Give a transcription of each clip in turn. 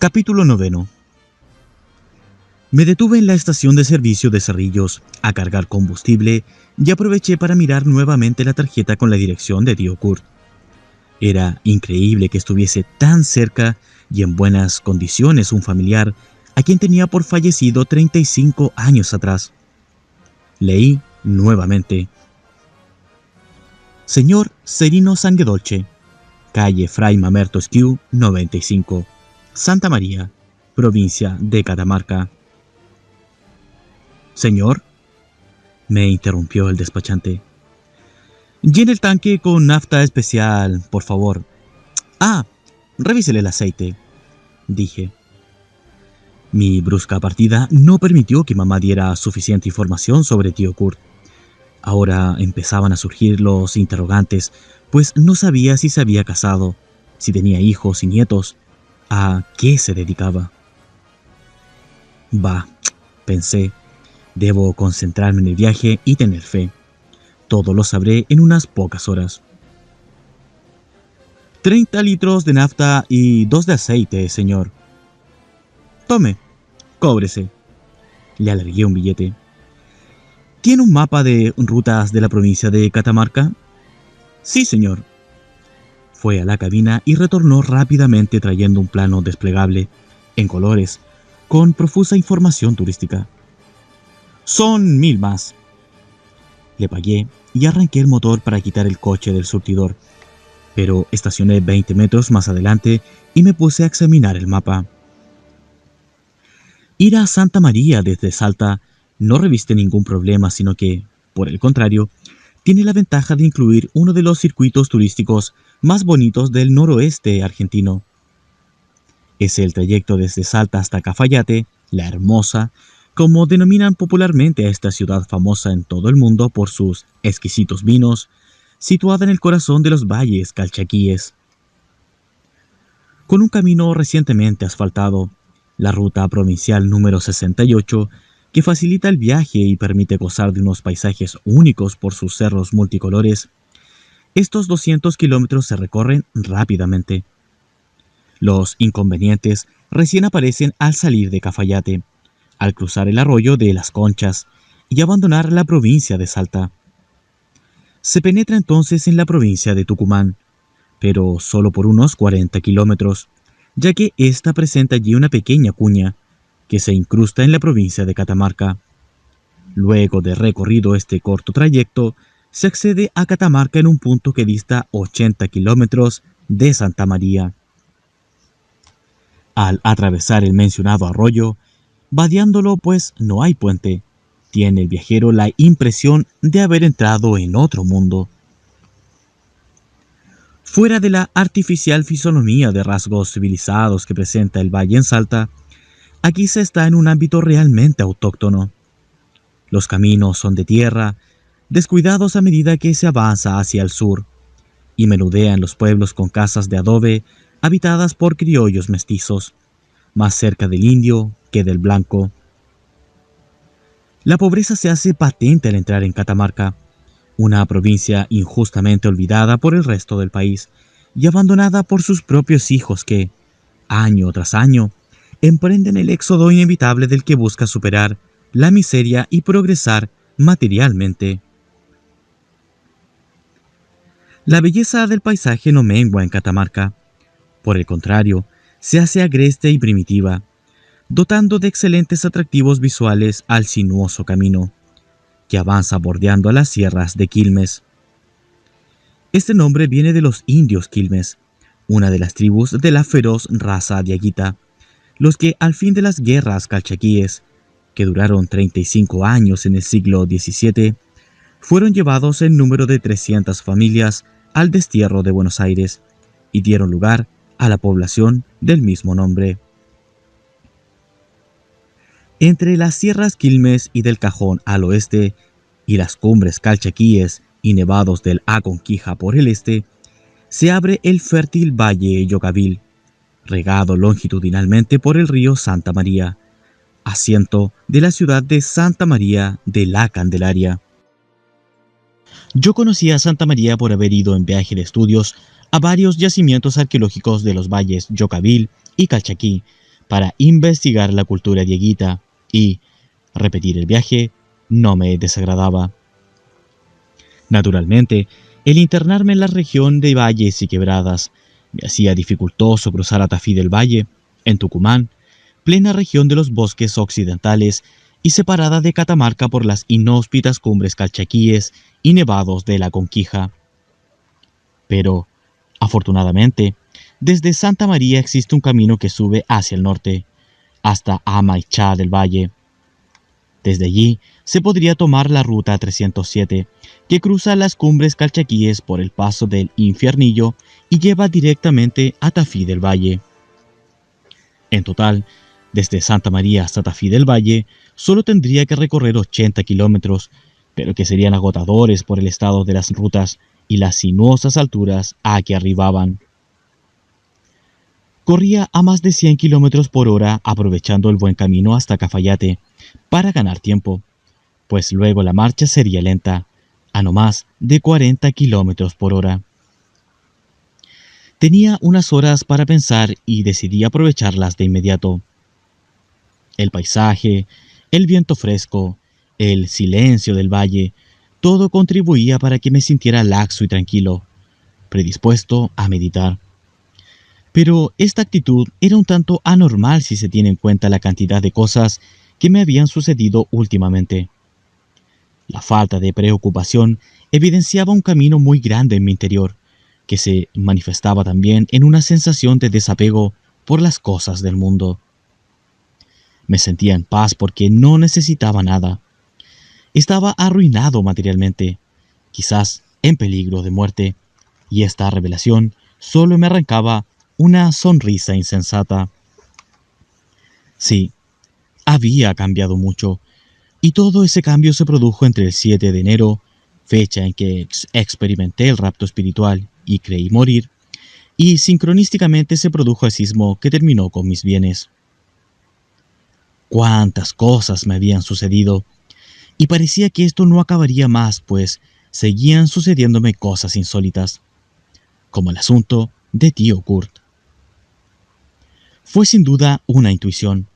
Capítulo 9. Me detuve en la estación de servicio de Cerrillos a cargar combustible y aproveché para mirar nuevamente la tarjeta con la dirección de tío Kurt. Era increíble que estuviese tan cerca y en buenas condiciones un familiar a quien tenía por fallecido 35 años atrás. Leí nuevamente. Señor Serino Sanguedolce, calle Fray Mamerto Esquiu, 95, Santa María, provincia de Catamarca. Señor, me interrumpió el despachante. Llene el tanque con nafta especial, por favor. Ah, revísele el aceite, dije. Mi brusca partida no permitió que mamá diera suficiente información sobre tío Kurt. Ahora empezaban a surgir los interrogantes, pues no sabía si se había casado, si tenía hijos y nietos, a qué se dedicaba. Bah, pensé, debo concentrarme en el viaje y tener fe. Todo lo sabré en unas pocas horas. 30 litros de nafta y 2 de aceite, señor. Tome, cóbrese. Le alargué un billete. ¿Tiene un mapa de rutas de la provincia de Catamarca? Sí, señor. Fue a la cabina y retornó rápidamente trayendo un plano desplegable, en colores, con profusa información turística. Son 1000 más. Le pagué y arranqué el motor para quitar el coche del surtidor, pero estacioné 20 metros más adelante y me puse a examinar el mapa. Ir a Santa María desde Salta no reviste ningún problema, sino que, por el contrario, tiene la ventaja de incluir uno de los circuitos turísticos más bonitos del noroeste argentino. Es el trayecto desde Salta hasta Cafayate, La Hermosa, como denominan popularmente a esta ciudad famosa en todo el mundo por sus exquisitos vinos, situada en el corazón de los valles calchaquíes. Con un camino recientemente asfaltado, la ruta provincial número 68, que facilita el viaje y permite gozar de unos paisajes únicos por sus cerros multicolores, estos 200 kilómetros se recorren rápidamente. Los inconvenientes recién aparecen al salir de Cafayate, al cruzar el arroyo de Las Conchas y abandonar la provincia de Salta. Se penetra entonces en la provincia de Tucumán, pero solo por unos 40 kilómetros, ya que ésta presenta allí una pequeña cuña que se incrusta en la provincia de Catamarca. Luego de recorrido este corto trayecto, se accede a Catamarca en un punto que dista 80 kilómetros de Santa María. Al atravesar el mencionado arroyo, vadeándolo pues no hay puente, tiene el viajero la impresión de haber entrado en otro mundo. Fuera de la artificial fisonomía de rasgos civilizados que presenta el valle en Salta, aquí se está en un ámbito realmente autóctono. Los caminos son de tierra, descuidados a medida que se avanza hacia el sur, y menudean los pueblos con casas de adobe habitadas por criollos mestizos, más cerca del indio que del blanco. La pobreza se hace patente al entrar en Catamarca, una provincia injustamente olvidada por el resto del país y abandonada por sus propios hijos que, año tras año, emprenden el éxodo inevitable del que busca superar la miseria y progresar materialmente. La belleza del paisaje no mengua en Catamarca. Por el contrario, se hace agreste y primitiva, dotando de excelentes atractivos visuales al sinuoso camino, que avanza bordeando a las sierras de Quilmes. Este nombre viene de los indios Quilmes, una de las tribus de la feroz raza diaguita, los que al fin de las guerras calchaquíes, que duraron 35 años en el siglo XVII, fueron llevados en número de 300 familias al destierro de Buenos Aires y dieron lugar a la población del mismo nombre. Entre las sierras Quilmes y del Cajón al oeste y las cumbres calchaquíes y nevados del Aconquija por el este, se abre el fértil valle Yocavil, regado longitudinalmente por el río Santa María, asiento de la ciudad de Santa María de la Candelaria. Yo conocí a Santa María por haber ido en viaje de estudios a varios yacimientos arqueológicos de los valles Yocavil y Calchaquí, para investigar la cultura dieguita y repetir el viaje no me desagradaba. Naturalmente, el internarme en la región de valles y quebradas me hacía dificultoso cruzar a Tafí del Valle, en Tucumán, plena región de los bosques occidentales y separada de Catamarca por las inhóspitas cumbres calchaquíes y nevados de la Conquija. Pero, afortunadamente, desde Santa María existe un camino que sube hacia el norte, hasta Amaichá del Valle. Desde allí se podría tomar la ruta 307, que cruza las cumbres calchaquíes por el paso del Infiernillo y lleva directamente a Tafí del Valle. En total, desde Santa María hasta Tafí del Valle, solo tendría que recorrer 80 kilómetros, pero que serían agotadores por el estado de las rutas y las sinuosas alturas a que arribaban. Corría a más de 100 kilómetros por hora aprovechando el buen camino hasta Cafayate para ganar tiempo, pues luego la marcha sería lenta, a no más de 40 kilómetros por hora. Tenía unas horas para pensar y decidí aprovecharlas de inmediato. El paisaje, el viento fresco, el silencio del valle, todo contribuía para que me sintiera laxo y tranquilo, predispuesto a meditar. Pero esta actitud era un tanto anormal si se tiene en cuenta la cantidad de cosas que me habían sucedido últimamente. La falta de preocupación evidenciaba un camino muy grande en mi interior, que se manifestaba también en una sensación de desapego por las cosas del mundo. Me sentía en paz porque no necesitaba nada. Estaba arruinado materialmente, quizás en peligro de muerte, y esta revelación solo me arrancaba una sonrisa insensata. Sí, había cambiado mucho, y todo ese cambio se produjo entre el 7 de enero, fecha en que experimenté el rapto espiritual y creí morir, y sincronísticamente se produjo el sismo que terminó con mis bienes. Cuántas cosas me habían sucedido, y parecía que esto no acabaría más, pues seguían sucediéndome cosas insólitas, como el asunto de tío Kurt. Fue sin duda una intuición.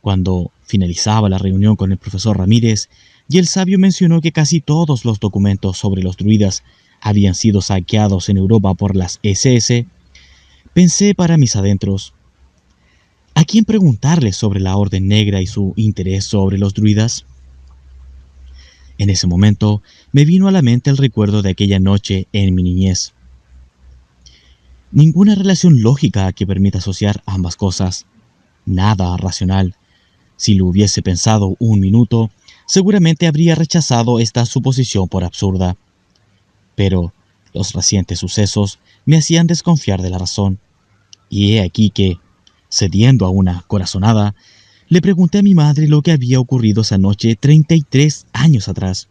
Cuando finalizaba la reunión con el profesor Ramírez y el sabio mencionó que casi todos los documentos sobre los druidas habían sido saqueados en Europa por las SS, pensé para mis adentros, ¿a quién preguntarle sobre la Orden Negra y su interés sobre los druidas? En ese momento me vino a la mente el recuerdo de aquella noche en mi niñez. Ninguna relación lógica que permita asociar ambas cosas. Nada racional. Si lo hubiese pensado un minuto, seguramente habría rechazado esta suposición por absurda. Pero los recientes sucesos me hacían desconfiar de la razón. Y he aquí que, cediendo a una corazonada, le pregunté a mi madre lo que había ocurrido esa noche 33 años atrás.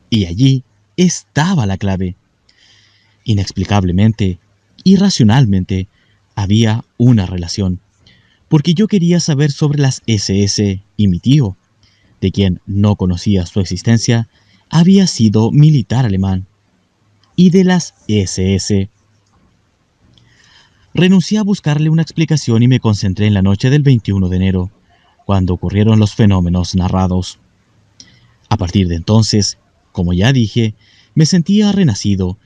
Y allí estaba la clave. Inexplicablemente, irracionalmente, había una relación, porque yo quería saber sobre las SS y mi tío, de quien no conocía su existencia, había sido militar alemán, y de las SS. Renuncié a buscarle una explicación y me concentré en la noche del 21 de enero, cuando ocurrieron los fenómenos narrados. A partir de entonces, como ya dije, me sentía renacido,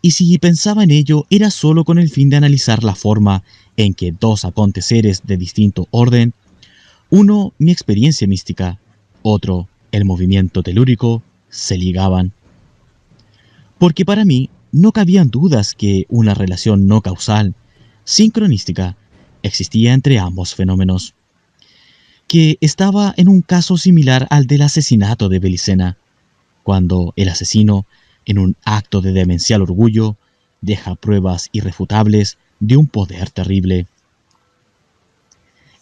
y si pensaba en ello era solo con el fin de analizar la forma en que dos aconteceres de distinto orden, uno mi experiencia mística, otro el movimiento telúrico, se ligaban. Porque para mí no cabían dudas que una relación no causal, sincronística, existía entre ambos fenómenos, que estaba en un caso similar al del asesinato de Belicena, cuando el asesino, en un acto de demencial orgullo, deja pruebas irrefutables de un poder terrible.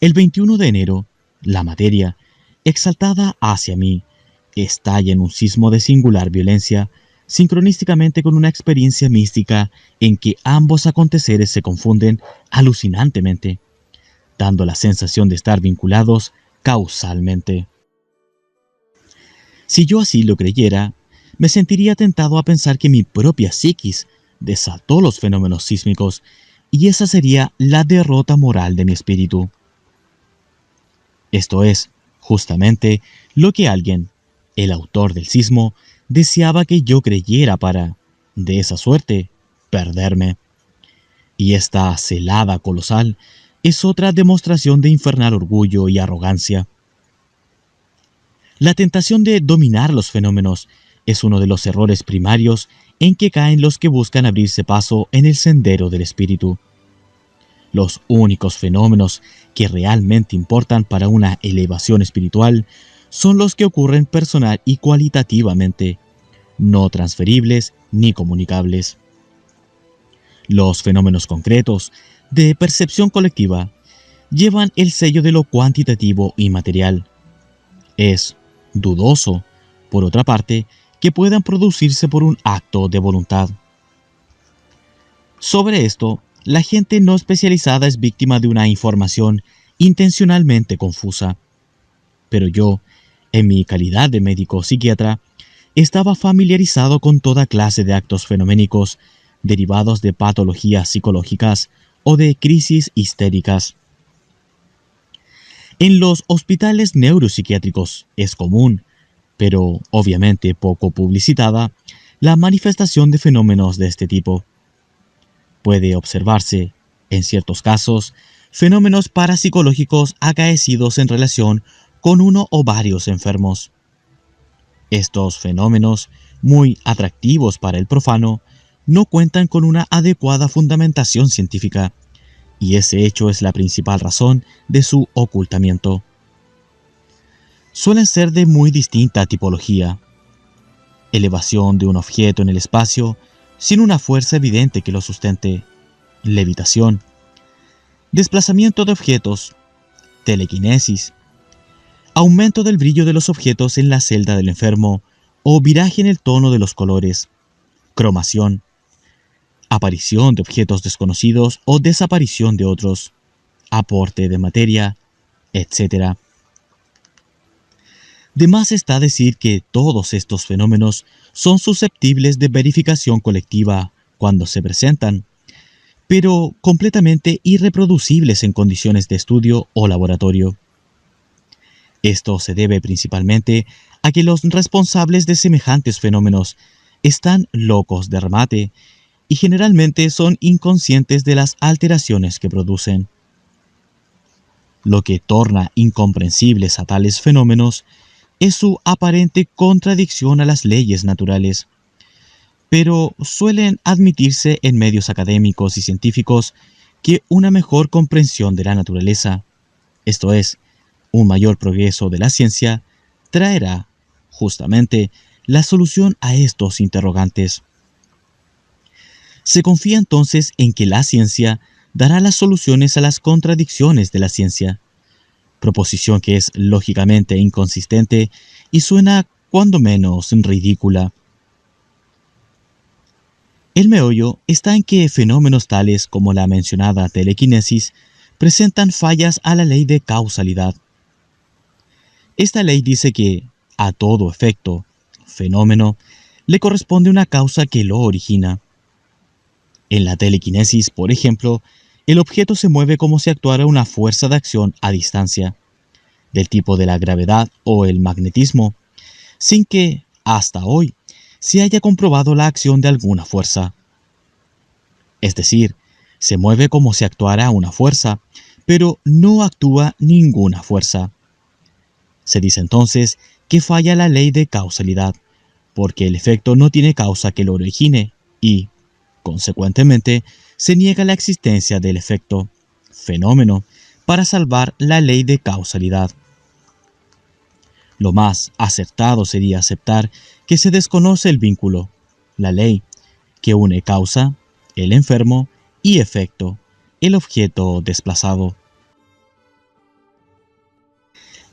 El 21 de enero, la materia, exaltada hacia mí, estalla en un sismo de singular violencia, sincronísticamente con una experiencia mística en que ambos aconteceres se confunden alucinantemente, dando la sensación de estar vinculados causalmente. Si yo así lo creyera, me sentiría tentado a pensar que mi propia psiquis desató los fenómenos sísmicos y esa sería la derrota moral de mi espíritu. Esto es, justamente, lo que alguien, el autor del sismo, deseaba que yo creyera para, de esa suerte, perderme. Y esta celada colosal es otra demostración de infernal orgullo y arrogancia. La tentación de dominar los fenómenos es uno de los errores primarios en que caen los que buscan abrirse paso en el sendero del espíritu. Los únicos fenómenos que realmente importan para una elevación espiritual son los que ocurren personal y cualitativamente, no transferibles ni comunicables. Los fenómenos concretos, de percepción colectiva, llevan el sello de lo cuantitativo y material. Es dudoso, por otra parte, que puedan producirse por un acto de voluntad. Sobre esto, la gente no especializada es víctima de una información intencionalmente confusa. Pero yo, en mi calidad de médico psiquiatra, estaba familiarizado con toda clase de actos fenoménicos derivados de patologías psicológicas o de crisis histéricas. En los hospitales neuropsiquiátricos es común, pero obviamente poco publicitada, la manifestación de fenómenos de este tipo. Puede observarse, en ciertos casos, fenómenos parapsicológicos acaecidos en relación con uno o varios enfermos. Estos fenómenos, muy atractivos para el profano, no cuentan con una adecuada fundamentación científica, y ese hecho es la principal razón de su ocultamiento. Suelen ser de muy distinta tipología. Elevación de un objeto en el espacio sin una fuerza evidente que lo sustente, levitación, desplazamiento de objetos, telequinesis, aumento del brillo de los objetos en la celda del enfermo o viraje en el tono de los colores, cromación, aparición de objetos desconocidos o desaparición de otros, aporte de materia, etc. De más está decir que todos estos fenómenos son susceptibles de verificación colectiva cuando se presentan, pero completamente irreproducibles en condiciones de estudio o laboratorio. Esto se debe principalmente a que los responsables de semejantes fenómenos están locos de remate y generalmente son inconscientes de las alteraciones que producen. Lo que torna incomprensibles a tales fenómenos es su aparente contradicción a las leyes naturales, pero suelen admitirse en medios académicos y científicos que una mejor comprensión de la naturaleza, esto es, un mayor progreso de la ciencia, traerá, justamente, la solución a estos interrogantes. Se confía entonces en que la ciencia dará las soluciones a las contradicciones de la ciencia, proposición que es lógicamente inconsistente y suena cuando menos ridícula. El meollo está en que fenómenos tales como la mencionada telequinesis presentan fallas a la ley de causalidad. Esta ley dice que, a todo efecto, fenómeno, le corresponde una causa que lo origina. En la telequinesis, por ejemplo, el objeto se mueve como si actuara una fuerza de acción a distancia, del tipo de la gravedad o el magnetismo, sin que, hasta hoy, se haya comprobado la acción de alguna fuerza. Es decir, se mueve como si actuara una fuerza, pero no actúa ninguna fuerza. Se dice entonces que falla la ley de causalidad, porque el efecto no tiene causa que lo origine y, consecuentemente, se niega la existencia del efecto, fenómeno, para salvar la ley de causalidad. Lo más acertado sería aceptar que se desconoce el vínculo, la ley, que une causa, el enfermo, y efecto, el objeto desplazado.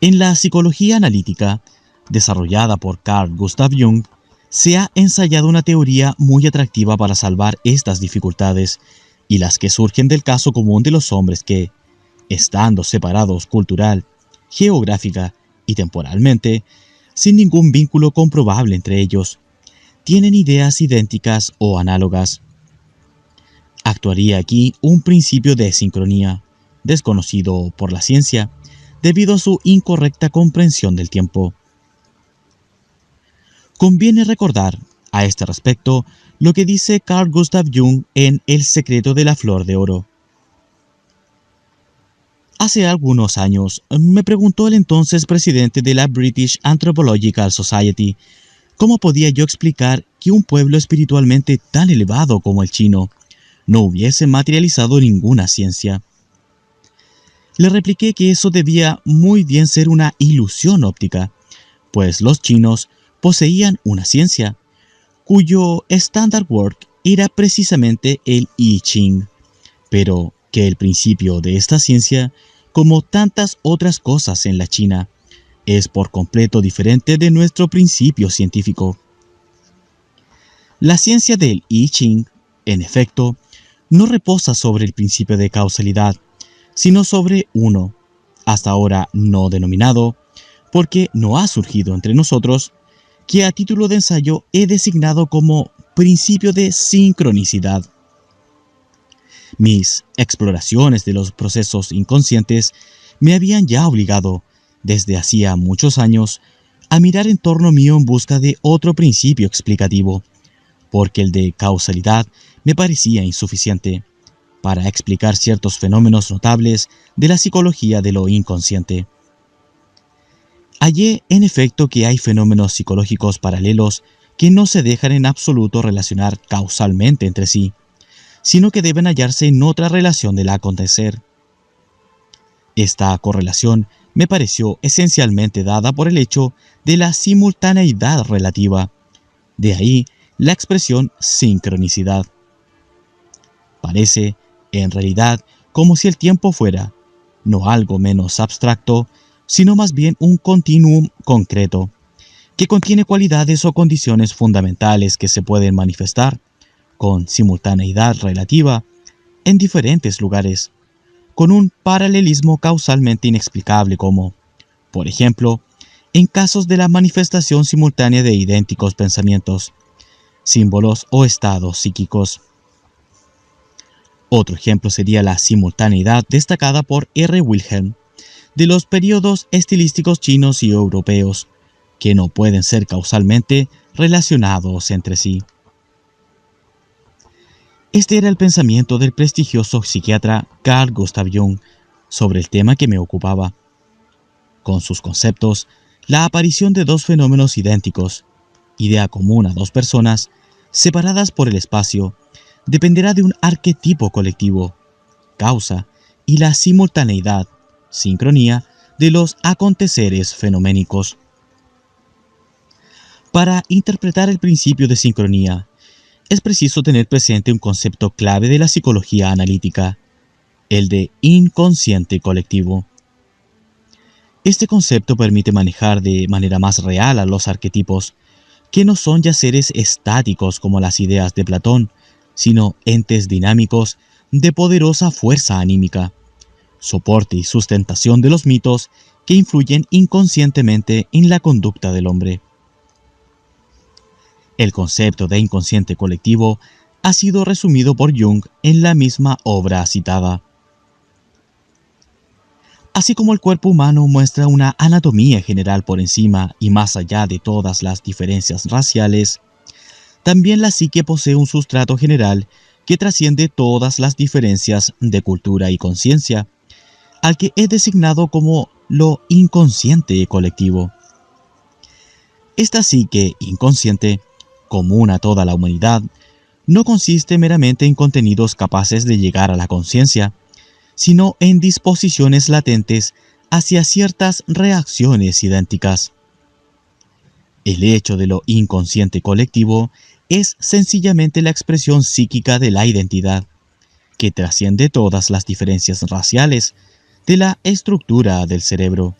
En la psicología analítica, desarrollada por Carl Gustav Jung, se ha ensayado una teoría muy atractiva para salvar estas dificultades y las que surgen del caso común de los hombres que, estando separados cultural, geográfica y temporalmente, sin ningún vínculo comprobable entre ellos, tienen ideas idénticas o análogas. Actuaría aquí un principio de sincronía, desconocido por la ciencia, debido a su incorrecta comprensión del tiempo. Conviene recordar, a este respecto, lo que dice Carl Gustav Jung en El secreto de la flor de oro. Hace algunos años, me preguntó el entonces presidente de la British Anthropological Society cómo podía yo explicar que un pueblo espiritualmente tan elevado como el chino no hubiese materializado ninguna ciencia. Le repliqué que eso debía muy bien ser una ilusión óptica, pues los chinos poseían una ciencia, cuyo standard work era precisamente el I Ching, pero que el principio de esta ciencia, como tantas otras cosas en la China, es por completo diferente de nuestro principio científico. La ciencia del I Ching, en efecto, no reposa sobre el principio de causalidad, sino sobre uno, hasta ahora no denominado, porque no ha surgido entre nosotros, que a título de ensayo he designado como principio de sincronicidad. Mis exploraciones de los procesos inconscientes me habían ya obligado, desde hacía muchos años, a mirar en torno mío en busca de otro principio explicativo, porque el de causalidad me parecía insuficiente para explicar ciertos fenómenos notables de la psicología de lo inconsciente. Hallé, en efecto, que hay fenómenos psicológicos paralelos que no se dejan en absoluto relacionar causalmente entre sí, sino que deben hallarse en otra relación del acontecer. Esta correlación me pareció esencialmente dada por el hecho de la simultaneidad relativa, de ahí la expresión sincronicidad. Parece, en realidad, como si el tiempo fuera, no algo menos abstracto, sino más bien un continuum concreto, que contiene cualidades o condiciones fundamentales que se pueden manifestar, con simultaneidad relativa, en diferentes lugares, con un paralelismo causalmente inexplicable como, por ejemplo, en casos de la manifestación simultánea de idénticos pensamientos, símbolos o estados psíquicos. Otro ejemplo sería la simultaneidad destacada por R. Wilhelm de los periodos estilísticos chinos y europeos, que no pueden ser causalmente relacionados entre sí. Este era el pensamiento del prestigioso psiquiatra Carl Gustav Jung sobre el tema que me ocupaba. Con sus conceptos, la aparición de dos fenómenos idénticos, idea común a dos personas, separadas por el espacio, dependerá de un arquetipo colectivo, causa, y la simultaneidad, sincronía, de los aconteceres fenoménicos. Para interpretar el principio de sincronía, es preciso tener presente un concepto clave de la psicología analítica, el de inconsciente colectivo. Este concepto permite manejar de manera más real a los arquetipos, que no son ya seres estáticos como las ideas de Platón, sino entes dinámicos de poderosa fuerza anímica, soporte y sustentación de los mitos que influyen inconscientemente en la conducta del hombre. El concepto de inconsciente colectivo ha sido resumido por Jung en la misma obra citada. Así como el cuerpo humano muestra una anatomía general por encima y más allá de todas las diferencias raciales, también la psique posee un sustrato general que trasciende todas las diferencias de cultura y conciencia, al que he designado como lo inconsciente colectivo. Esta psique inconsciente, común a toda la humanidad, no consiste meramente en contenidos capaces de llegar a la conciencia, sino en disposiciones latentes hacia ciertas reacciones idénticas. El hecho de lo inconsciente colectivo es sencillamente la expresión psíquica de la identidad, que trasciende todas las diferencias raciales de la estructura del cerebro.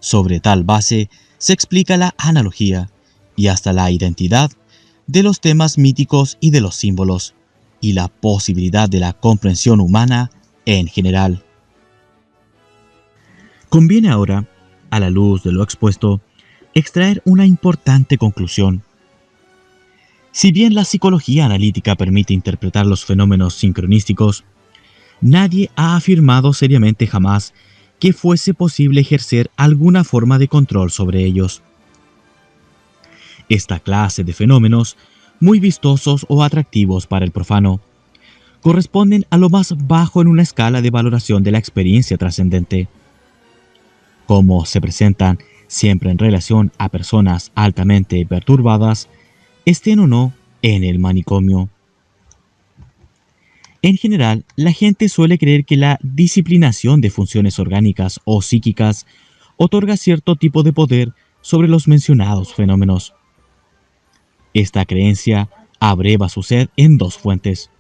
Sobre tal base se explica la analogía y hasta la identidad de los temas míticos y de los símbolos, y la posibilidad de la comprensión humana en general. Conviene ahora, a la luz de lo expuesto, extraer una importante conclusión. Si bien la psicología analítica permite interpretar los fenómenos sincronísticos, nadie ha afirmado seriamente jamás que fuese posible ejercer alguna forma de control sobre ellos. Esta clase de fenómenos, muy vistosos o atractivos para el profano, corresponden a lo más bajo en una escala de valoración de la experiencia trascendente. Como se presentan siempre en relación a personas altamente perturbadas, estén o no en el manicomio. En general, la gente suele creer que la disciplinación de funciones orgánicas o psíquicas otorga cierto tipo de poder sobre los mencionados fenómenos. Esta creencia abreva su sed en dos fuentes: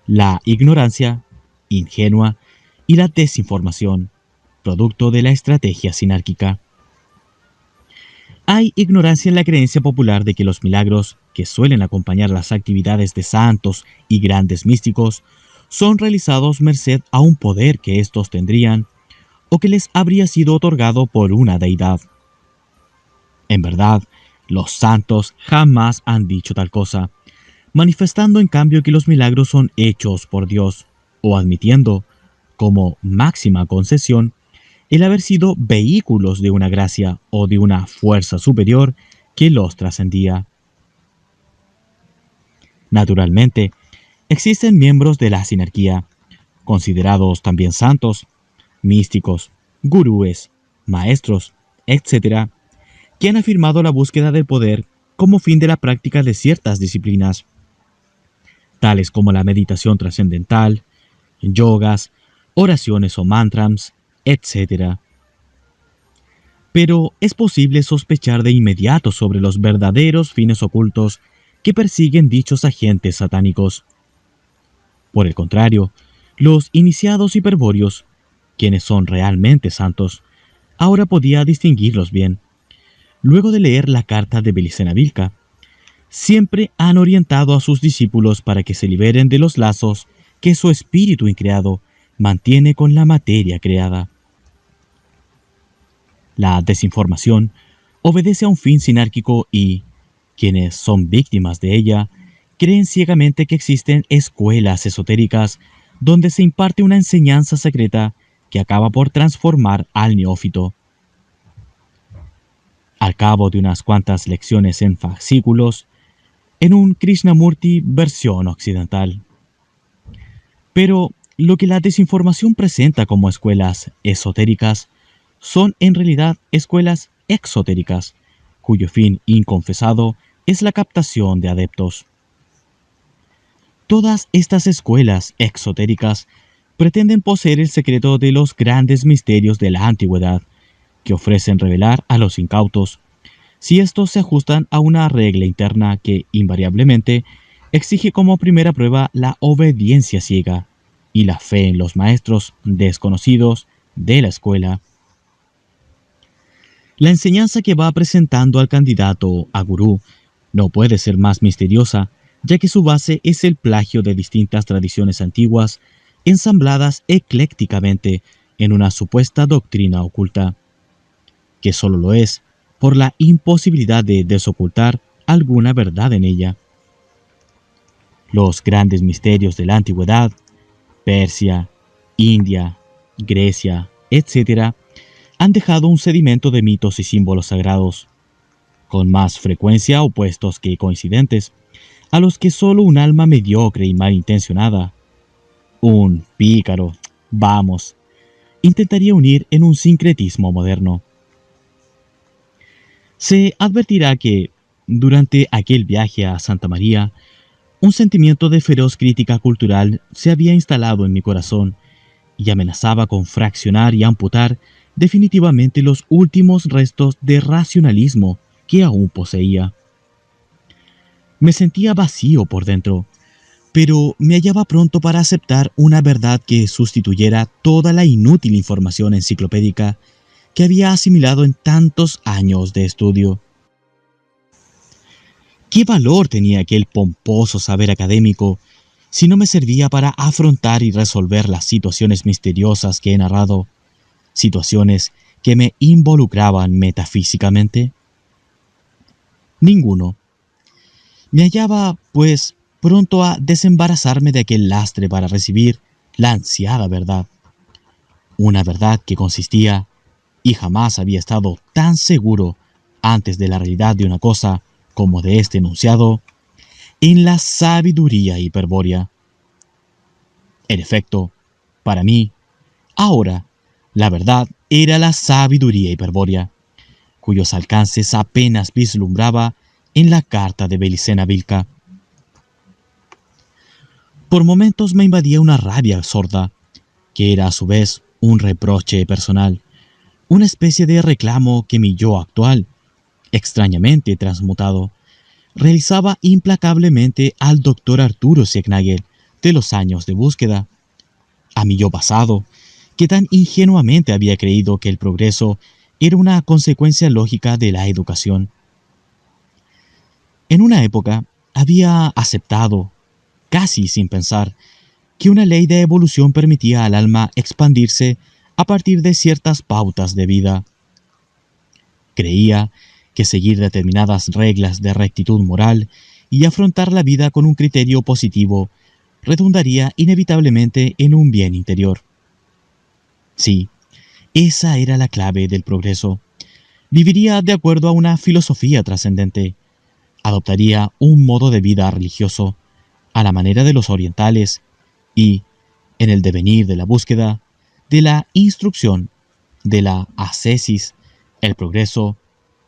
la ignorancia ingenua y la desinformación, producto de la estrategia sinárquica. Hay ignorancia en la creencia popular de que los milagros, que suelen acompañar las actividades de santos y grandes místicos, son realizados merced a un poder que éstos tendrían o que les habría sido otorgado por una deidad. En verdad, los santos jamás han dicho tal cosa, manifestando en cambio que los milagros son hechos por Dios, o admitiendo, como máxima concesión, el haber sido vehículos de una gracia o de una fuerza superior que los trascendía. Naturalmente, existen miembros de la sinarquía, considerados también santos, místicos, gurúes, maestros, etc., que han afirmado la búsqueda del poder como fin de la práctica de ciertas disciplinas, tales como la meditación trascendental, yogas, oraciones o mantras, etc. Pero es posible sospechar de inmediato sobre los verdaderos fines ocultos que persiguen dichos agentes satánicos. Por el contrario, los iniciados hiperbóreos, quienes son realmente santos, ahora podía distinguirlos bien. Luego de leer la carta de Belicena Vilca, siempre han orientado a sus discípulos para que se liberen de los lazos que su espíritu increado mantiene con la materia creada. La desinformación obedece a un fin sinárquico y quienes son víctimas de ella creen ciegamente que existen escuelas esotéricas donde se imparte una enseñanza secreta que acaba por transformar al neófito. Al cabo de unas cuantas lecciones en fascículos, en un Krishnamurti versión occidental. Pero lo que la desinformación presenta como escuelas esotéricas son en realidad escuelas exotéricas, cuyo fin inconfesado es la captación de adeptos. Todas estas escuelas exotéricas pretenden poseer el secreto de los grandes misterios de la antigüedad, que ofrecen revelar a los incautos, si estos se ajustan a una regla interna que invariablemente exige como primera prueba la obediencia ciega y la fe en los maestros desconocidos de la escuela. La enseñanza que va presentando al candidato a gurú no puede ser más misteriosa, ya que su base es el plagio de distintas tradiciones antiguas ensambladas eclécticamente en una supuesta doctrina oculta, que solo lo es por la imposibilidad de desocultar alguna verdad en ella. Los grandes misterios de la antigüedad, Persia, India, Grecia, etc., han dejado un sedimento de mitos y símbolos sagrados, con más frecuencia opuestos que coincidentes, a los que solo un alma mediocre y malintencionada, un pícaro, vamos, intentaría unir en un sincretismo moderno. Se advertirá que, durante aquel viaje a Santa María, un sentimiento de feroz crítica cultural se había instalado en mi corazón y amenazaba con fraccionar y amputar definitivamente los últimos restos de racionalismo que aún poseía. Me sentía vacío por dentro, pero me hallaba pronto para aceptar una verdad que sustituyera toda la inútil información enciclopédica que había asimilado en tantos años de estudio. ¿Qué valor tenía aquel pomposo saber académico si no me servía para afrontar y resolver las situaciones misteriosas que he narrado, situaciones que me involucraban metafísicamente? Ninguno. Me hallaba, pues, pronto a desembarazarme de aquel lastre para recibir la ansiada verdad. Una verdad que consistía, y jamás había estado tan seguro antes de la realidad de una cosa como de este enunciado, en la sabiduría hiperbórea. En efecto, para mí, ahora, la verdad era la sabiduría hiperbórea, cuyos alcances apenas vislumbraba en la carta de Belicena Vilca. Por momentos me invadía una rabia sorda, que era a su vez un reproche personal, una especie de reclamo que mi yo actual, extrañamente transmutado, realizaba implacablemente al doctor Arturo Siegnager de los años de búsqueda, a mi yo pasado, que tan ingenuamente había creído que el progreso era una consecuencia lógica de la educación. En una época había aceptado, casi sin pensar, que una ley de evolución permitía al alma expandirse a partir de ciertas pautas de vida. Creía que seguir determinadas reglas de rectitud moral y afrontar la vida con un criterio positivo redundaría inevitablemente en un bien interior. Sí, esa era la clave del progreso. Viviría de acuerdo a una filosofía trascendente. Adoptaría un modo de vida religioso, a la manera de los orientales, y, en el devenir de la búsqueda, de la instrucción, de la ascesis, el progreso,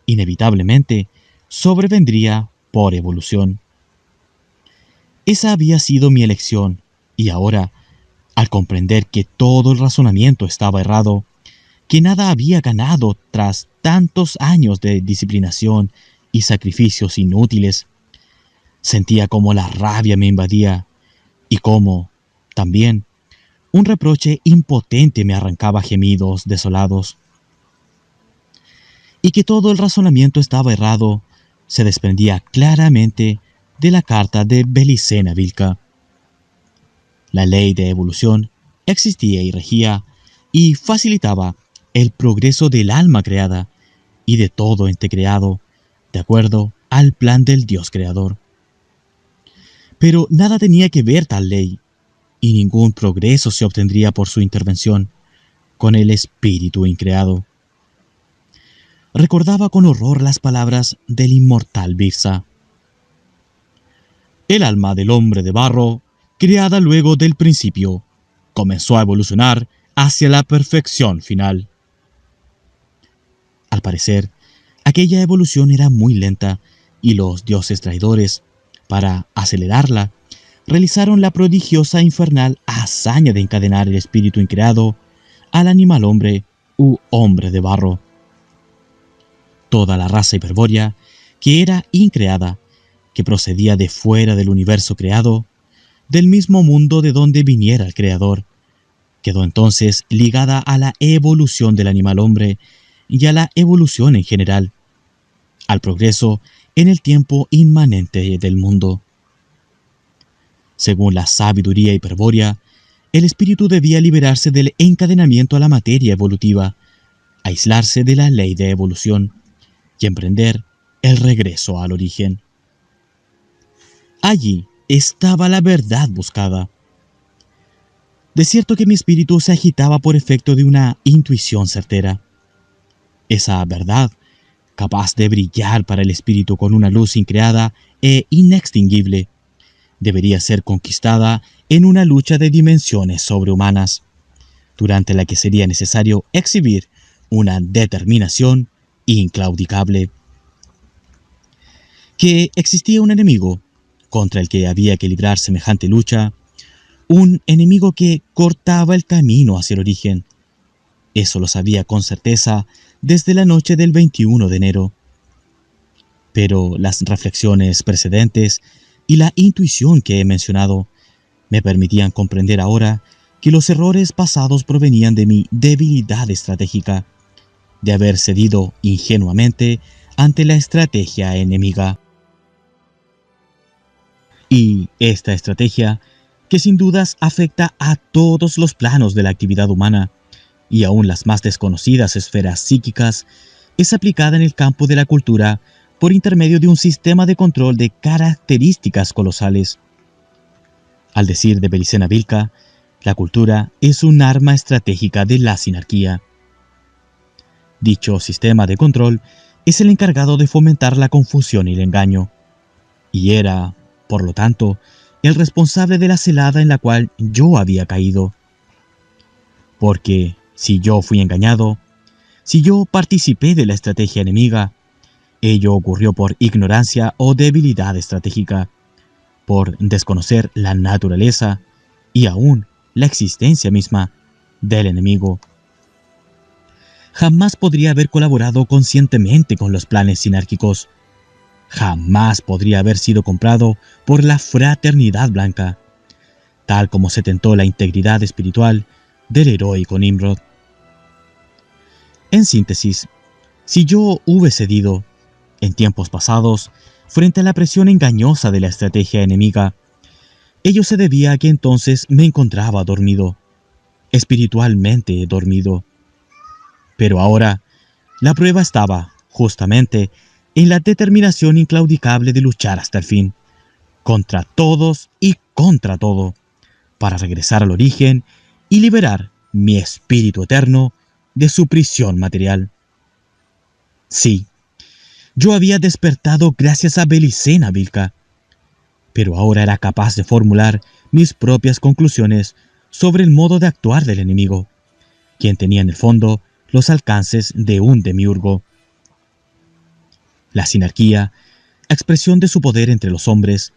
inevitablemente, sobrevendría por evolución. Esa había sido mi elección, y ahora, al comprender que todo el razonamiento estaba errado, que nada había ganado tras tantos años de disciplinación y sacrificios inútiles, sentía como la rabia me invadía y como, también, un reproche impotente me arrancaba gemidos desolados. Y que todo el razonamiento estaba errado se desprendía claramente de la carta de Belicena Vilca. La ley de evolución existía y regía y facilitaba el progreso del alma creada y de todo ente creado, de acuerdo al plan del Dios creador. Pero nada tenía que ver tal ley, y ningún progreso se obtendría por su intervención con el espíritu increado. Recordaba con horror las palabras del inmortal Birsa. El alma del hombre de barro, creada luego del principio, comenzó a evolucionar hacia la perfección final. Al parecer, aquella evolución era muy lenta y los dioses traidores, para acelerarla, realizaron la prodigiosa e infernal hazaña de encadenar el espíritu increado al animal hombre u hombre de barro. Toda la raza hiperbórea, que era increada, que procedía de fuera del universo creado, del mismo mundo de donde viniera el creador, quedó entonces ligada a la evolución del animal hombre y a la evolución en general, al progreso en el tiempo inmanente del mundo. Según la sabiduría hiperbórea, el espíritu debía liberarse del encadenamiento a la materia evolutiva, aislarse de la ley de evolución y emprender el regreso al origen. Allí estaba la verdad buscada. De cierto que mi espíritu se agitaba por efecto de una intuición certera. Esa verdad, capaz de brillar para el espíritu con una luz increada e inextinguible, debería ser conquistada en una lucha de dimensiones sobrehumanas, durante la que sería necesario exhibir una determinación inclaudicable. Que existía un enemigo contra el que había que librar semejante lucha, un enemigo que cortaba el camino hacia el origen. Eso lo sabía con certeza desde la noche del 21 de enero. Pero las reflexiones precedentes y la intuición que he mencionado me permitían comprender ahora que los errores pasados provenían de mi debilidad estratégica, de haber cedido ingenuamente ante la estrategia enemiga. Y esta estrategia, que sin dudas afecta a todos los planos de la actividad humana, y aún las más desconocidas esferas psíquicas, es aplicada en el campo de la cultura por intermedio de un sistema de control de características colosales. Al decir de Belicena Vilca, La cultura es un arma estratégica de la sinarquía. Dicho sistema de control es el encargado de fomentar la confusión y el engaño, y era, por lo tanto, el responsable de la celada en la cual yo había caído. Porque si yo fui engañado, si yo participé de la estrategia enemiga, ello ocurrió por ignorancia o debilidad estratégica, por desconocer la naturaleza y aún la existencia misma del enemigo. Jamás podría haber colaborado conscientemente con los planes sinárquicos. Jamás podría haber sido comprado por la fraternidad blanca, tal como se tentó la integridad espiritual del heroico Nimrod. En síntesis, si yo hube cedido, en tiempos pasados, frente a la presión engañosa de la estrategia enemiga, ello se debía a que entonces me encontraba dormido, espiritualmente dormido. Pero ahora, la prueba estaba, justamente, en la determinación inclaudicable de luchar hasta el fin, contra todos y contra todo, para regresar al origen y liberar mi espíritu eterno de su prisión material. Sí, yo había despertado gracias a Belicena Vilca, pero ahora era capaz de formular mis propias conclusiones sobre el modo de actuar del enemigo, quien tenía en el fondo los alcances de un demiurgo. La sinarquía, expresión de su poder entre los hombres,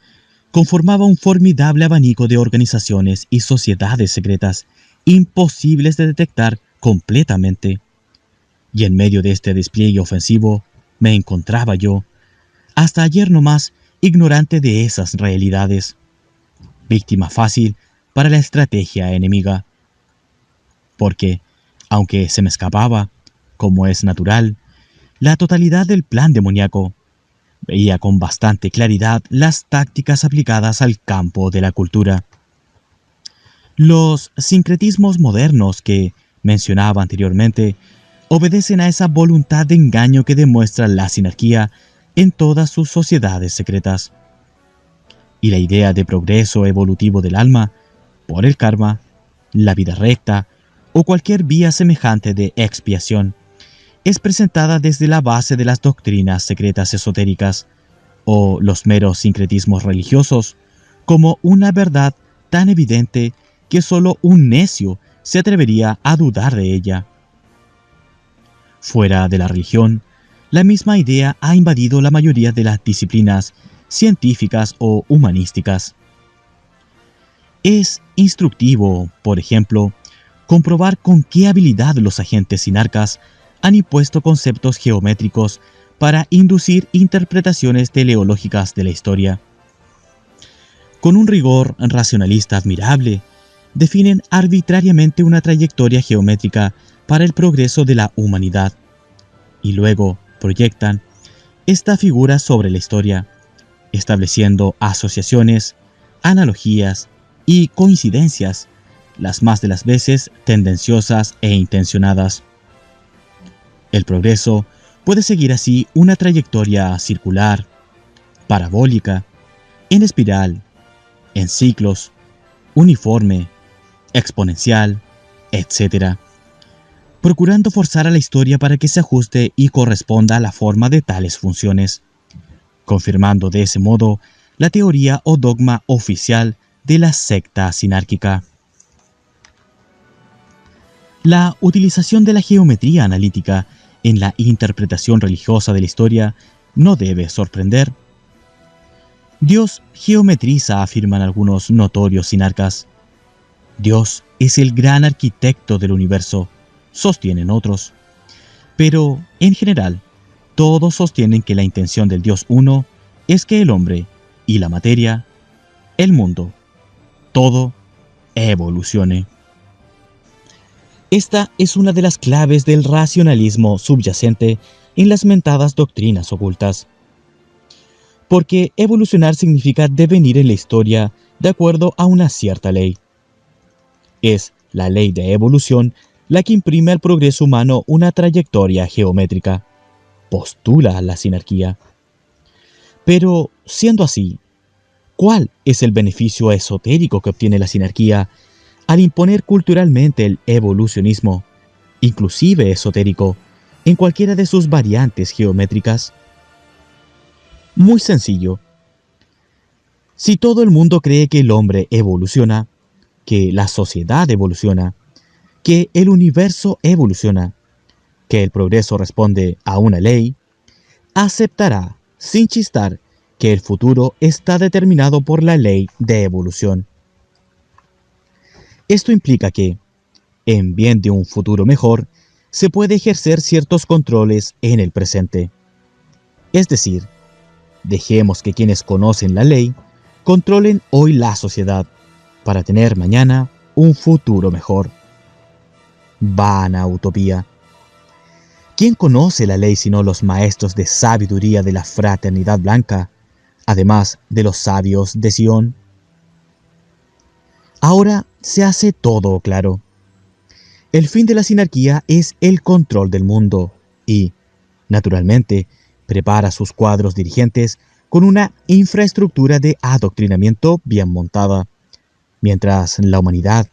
conformaba un formidable abanico de organizaciones y sociedades secretas imposibles de detectar completamente. Y en medio de este despliegue ofensivo me encontraba yo, hasta ayer nomás, ignorante de esas realidades, víctima fácil para la estrategia enemiga. Porque, aunque se me escapaba, como es natural, la totalidad del plan demoníaco, veía con bastante claridad las tácticas aplicadas al campo de la cultura. Los sincretismos modernos que mencionaba anteriormente obedecen a esa voluntad de engaño que demuestra la sinarquía en todas sus sociedades secretas. Y la idea de progreso evolutivo del alma, por el karma, la vida recta o cualquier vía semejante de expiación, es presentada desde la base de las doctrinas secretas esotéricas o los meros sincretismos religiosos como una verdad tan evidente que solo un necio se atrevería a dudar de ella. Fuera de la religión, la misma idea ha invadido la mayoría de las disciplinas científicas o humanísticas. Es instructivo, por ejemplo, comprobar con qué habilidad los agentes sinarcas han impuesto conceptos geométricos para inducir interpretaciones teleológicas de la historia. Con un rigor racionalista admirable, definen arbitrariamente una trayectoria geométrica para el progreso de la humanidad, y luego proyectan esta figura sobre la historia, estableciendo asociaciones, analogías y coincidencias, las más de las veces tendenciosas e intencionadas. El progreso puede seguir así una trayectoria circular, parabólica, en espiral, en ciclos, uniforme, exponencial, etc., procurando forzar a la historia para que se ajuste y corresponda a la forma de tales funciones, confirmando de ese modo la teoría o dogma oficial de la secta sinárquica. La utilización de la geometría analítica en la interpretación religiosa de la historia no debe sorprender. Dios geometriza, afirman algunos notorios sinarcas. Dios es el gran arquitecto del universo, sostienen otros. Pero, en general, todos sostienen que la intención del Dios uno es que el hombre y la materia, el mundo, todo, evolucione. Esta es una de las claves del racionalismo subyacente en las mentadas doctrinas ocultas. Porque evolucionar significa devenir en la historia de acuerdo a una cierta ley. Es la ley de evolución la que imprime al progreso humano una trayectoria geométrica, postula la sinarquía. Pero, siendo así, ¿cuál es el beneficio esotérico que obtiene la sinarquía al imponer culturalmente el evolucionismo, inclusive esotérico, en cualquiera de sus variantes geométricas? Muy sencillo. Si todo el mundo cree que el hombre evoluciona, que la sociedad evoluciona, que el universo evoluciona, que el progreso responde a una ley, aceptará, sin chistar, que el futuro está determinado por la ley de evolución. Esto implica que, en bien de un futuro mejor, se puede ejercer ciertos controles en el presente. Es decir, dejemos que quienes conocen la ley controlen hoy la sociedad para tener mañana un futuro mejor. Vana utopía. ¿Quién conoce la ley sino los maestros de sabiduría de la fraternidad blanca, además de los sabios de Sion? Ahora se hace todo claro. El fin de la sinarquía es el control del mundo y, naturalmente, prepara sus cuadros dirigentes con una infraestructura de adoctrinamiento bien montada, mientras la humanidad,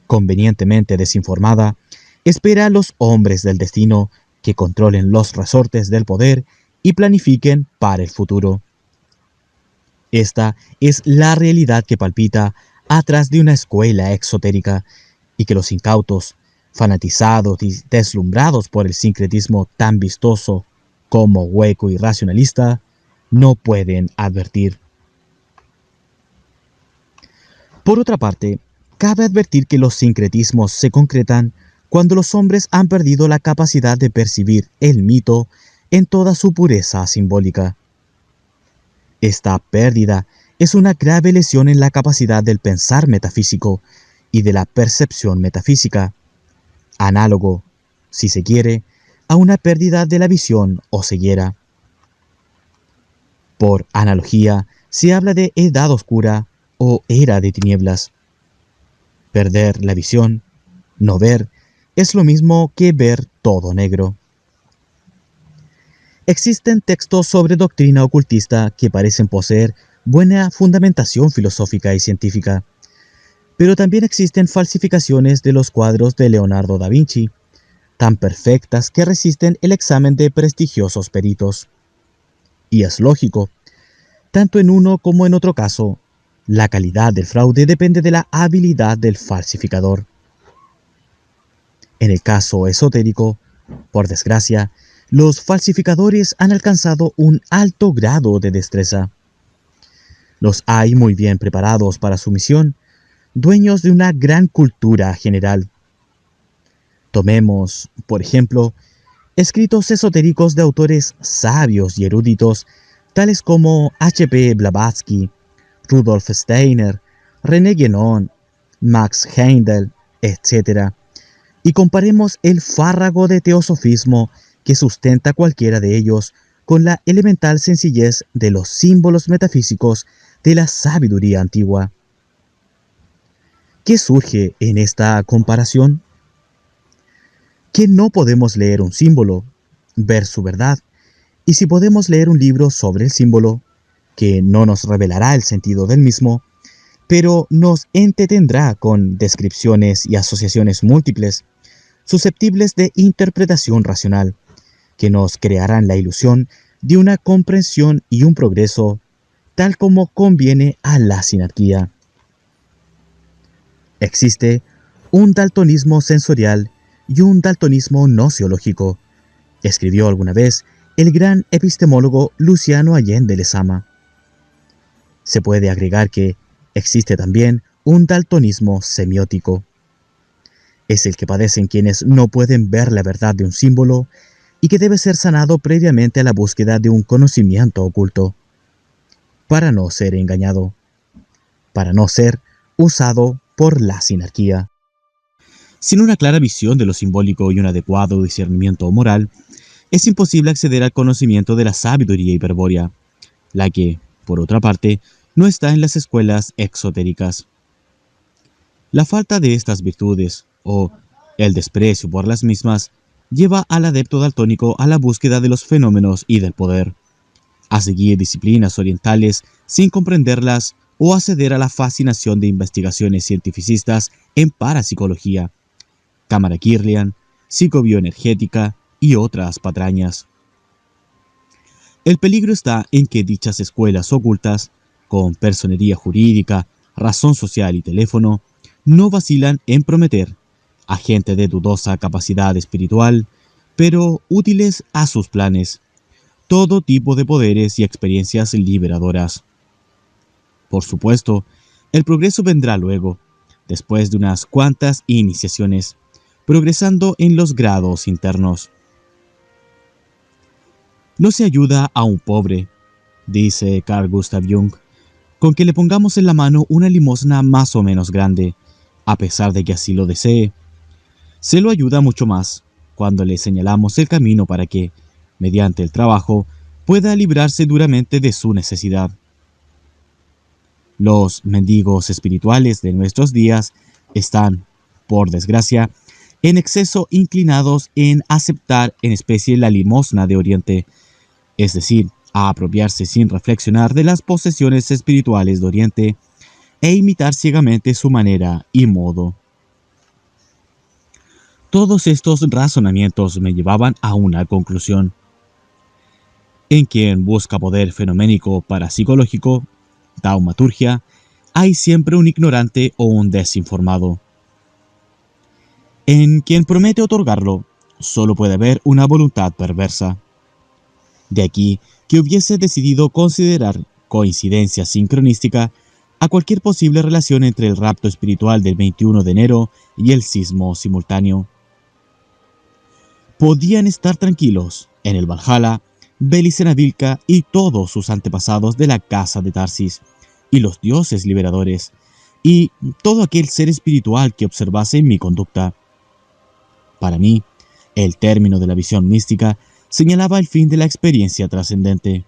convenientemente desinformada, espera a los hombres del destino que controlen los resortes del poder y planifiquen para el futuro. Esta es la realidad que palpita atrás de una escuela exotérica y que los incautos, fanatizados y deslumbrados por el sincretismo tan vistoso como hueco y racionalista, no pueden advertir. Por otra parte, cabe advertir que los sincretismos se concretan cuando los hombres han perdido la capacidad de percibir el mito en toda su pureza simbólica. Esta pérdida es una grave lesión en la capacidad del pensar metafísico y de la percepción metafísica, análogo, si se quiere, a una pérdida de la visión o ceguera. Por analogía, se habla de edad oscura o era de tinieblas. Perder la visión, no ver, es lo mismo que ver todo negro. Existen textos sobre doctrina ocultista que parecen poseer buena fundamentación filosófica y científica, pero también existen falsificaciones de los cuadros de Leonardo da Vinci, tan perfectas que resisten el examen de prestigiosos peritos. Y es lógico, tanto en uno como en otro caso, la calidad del fraude depende de la habilidad del falsificador. En el caso esotérico, por desgracia, los falsificadores han alcanzado un alto grado de destreza. Los hay muy bien preparados para su misión, dueños de una gran cultura general. Tomemos, por ejemplo, escritos esotéricos de autores sabios y eruditos, tales como H.P. Blavatsky, Rudolf Steiner, René Guénon, Max Heindel, etc., y comparemos el fárrago de teosofismo que sustenta cualquiera de ellos con la elemental sencillez de los símbolos metafísicos de la sabiduría antigua. ¿Qué surge en esta comparación? Que no podemos leer un símbolo, ver su verdad, y si podemos leer un libro sobre el símbolo, que no nos revelará el sentido del mismo, pero nos entretendrá con descripciones y asociaciones múltiples, susceptibles de interpretación racional, que nos crearán la ilusión de una comprensión y un progreso, tal como conviene a la sinarquía. Existe un daltonismo sensorial y un daltonismo gnoseológico, escribió alguna vez el gran epistemólogo Luciano Allende Lezama. Se puede agregar que existe también un daltonismo semiótico. Es el que padecen quienes no pueden ver la verdad de un símbolo y que debe ser sanado previamente a la búsqueda de un conocimiento oculto, para no ser engañado, para no ser usado por la sinarquía. Sin una clara visión de lo simbólico y un adecuado discernimiento moral, es imposible acceder al conocimiento de la sabiduría hiperbórea, la que, por otra parte, no está en las escuelas exotéricas. La falta de estas virtudes, o el desprecio por las mismas, lleva al adepto daltónico a la búsqueda de los fenómenos y del poder, a seguir disciplinas orientales sin comprenderlas o acceder a la fascinación de investigaciones cientificistas en parapsicología, cámara Kirlian, psicobioenergética y otras patrañas. El peligro está en que dichas escuelas ocultas, con personería jurídica, razón social y teléfono, no vacilan en prometer a gente de dudosa capacidad espiritual, pero útiles a sus planes, todo tipo de poderes y experiencias liberadoras. Por supuesto, el progreso vendrá luego, después de unas cuantas iniciaciones, progresando en los grados internos. No se ayuda a un pobre, dice Carl Gustav Jung, con que le pongamos en la mano una limosna más o menos grande, a pesar de que así lo desee. Se lo ayuda mucho más cuando le señalamos el camino para que, mediante el trabajo, pueda librarse duramente de su necesidad. Los mendigos espirituales de nuestros días están, por desgracia, en exceso inclinados en aceptar en especie la limosna de Oriente, es decir, a apropiarse sin reflexionar de las posesiones espirituales de Oriente e imitar ciegamente su manera y modo. Todos estos razonamientos me llevaban a una conclusión. En quien busca poder fenoménico parapsicológico, taumaturgia, hay siempre un ignorante o un desinformado. En quien promete otorgarlo, solo puede haber una voluntad perversa. De aquí que hubiese decidido considerar coincidencia sincronística a cualquier posible relación entre el rapto espiritual del 21 de enero y el sismo simultáneo. Podían estar tranquilos en el Valhalla, Belicenavilca y todos sus antepasados de la casa de Tarsis, y los dioses liberadores, y todo aquel ser espiritual que observase mi conducta. Para mí, el término de la visión mística señalaba el fin de la experiencia trascendente.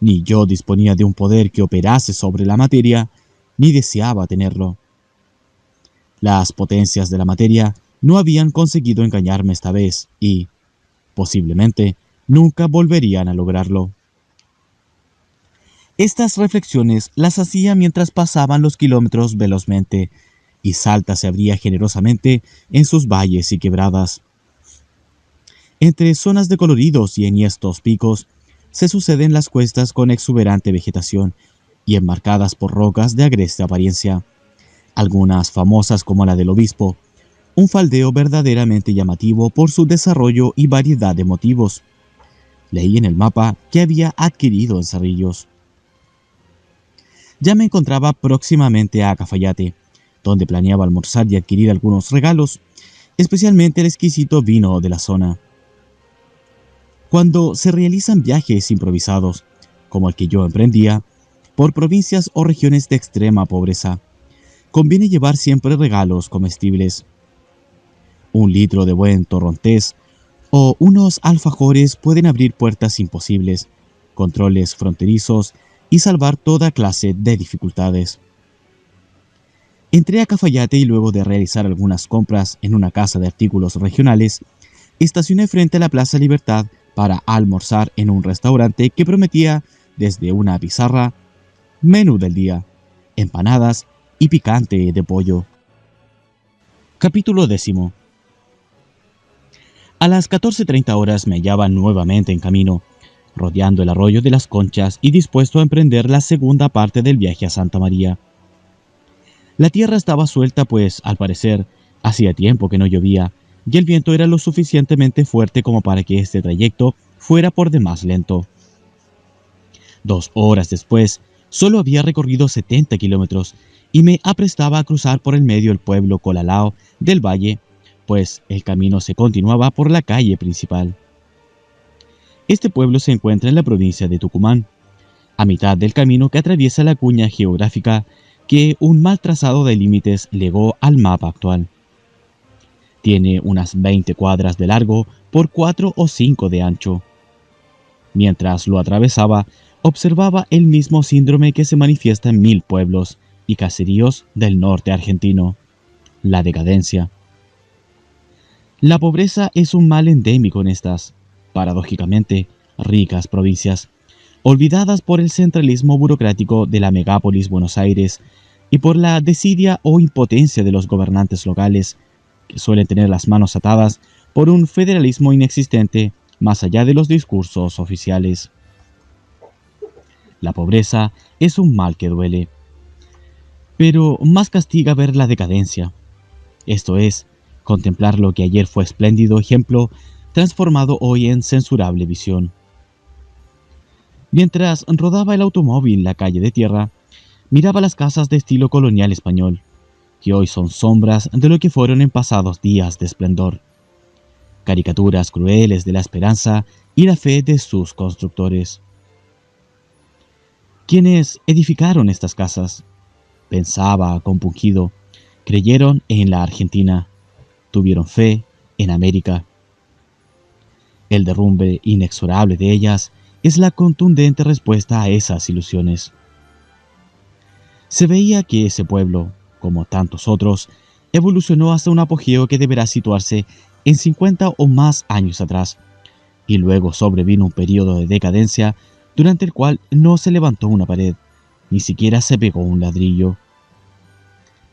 Ni yo disponía de un poder que operase sobre la materia, ni deseaba tenerlo. Las potencias de la materia no habían conseguido engañarme esta vez y, posiblemente, nunca volverían a lograrlo. Estas reflexiones las hacía mientras pasaban los kilómetros velozmente, y Salta se abría generosamente en sus valles y quebradas. Entre zonas de coloridos y enhiestos picos se suceden las cuestas con exuberante vegetación y enmarcadas por rocas de agreste apariencia, algunas famosas como la del Obispo, un faldeo verdaderamente llamativo por su desarrollo y variedad de motivos. Leí en el mapa que había adquirido en Cerrillos. Ya me encontraba próximamente a Cafayate, donde planeaba almorzar y adquirir algunos regalos, especialmente el exquisito vino de la zona. Cuando se realizan viajes improvisados, como el que yo emprendía, por provincias o regiones de extrema pobreza, conviene llevar siempre regalos comestibles. Un litro de buen torrontés o unos alfajores pueden abrir puertas imposibles, controles fronterizos y salvar toda clase de dificultades. Entré a Cafayate y luego de realizar algunas compras en una casa de artículos regionales, estacioné frente a la Plaza Libertad para almorzar en un restaurante que prometía, desde una pizarra, menú del día, empanadas y picante de pollo. Capítulo 10. A las 14:30 horas me hallaba nuevamente en camino, rodeando el arroyo de las Conchas y dispuesto a emprender la segunda parte del viaje a Santa María. La tierra estaba suelta pues, al parecer, hacía tiempo que no llovía, y el viento era lo suficientemente fuerte como para que este trayecto fuera por demás lento. 2 horas después, solo había recorrido 70 kilómetros y me aprestaba a cruzar por el medio del pueblo Colalao del Valle, pues el camino se continuaba por la calle principal. Este pueblo se encuentra en la provincia de Tucumán, a mitad del camino que atraviesa la cuña geográfica que un mal trazado de límites legó al mapa actual. Tiene unas 20 cuadras de largo por 4 o 5 de ancho. Mientras lo atravesaba, observaba el mismo síndrome que se manifiesta en 1000 pueblos y caseríos del norte argentino: la decadencia. La pobreza es un mal endémico en estas, paradójicamente, ricas provincias, olvidadas por el centralismo burocrático de la megápolis Buenos Aires y por la desidia o impotencia de los gobernantes locales, que suelen tener las manos atadas por un federalismo inexistente más allá de los discursos oficiales. La pobreza es un mal que duele, pero más castiga ver la decadencia, esto es, contemplar lo que ayer fue espléndido ejemplo, transformado hoy en censurable visión. Mientras rodaba el automóvil la calle de tierra, miraba las casas de estilo colonial español, que hoy son sombras de lo que fueron en pasados días de esplendor, caricaturas crueles de la esperanza y la fe de sus constructores. Quienes edificaron estas casas, pensaba compungido, creyeron en la Argentina, tuvieron fe en América. El derrumbe inexorable de ellas es la contundente respuesta a esas ilusiones. Se veía que ese pueblo, como tantos otros, evolucionó hasta un apogeo que deberá situarse en 50 o más años atrás, y luego sobrevino un periodo de decadencia durante el cual no se levantó una pared, ni siquiera se pegó un ladrillo.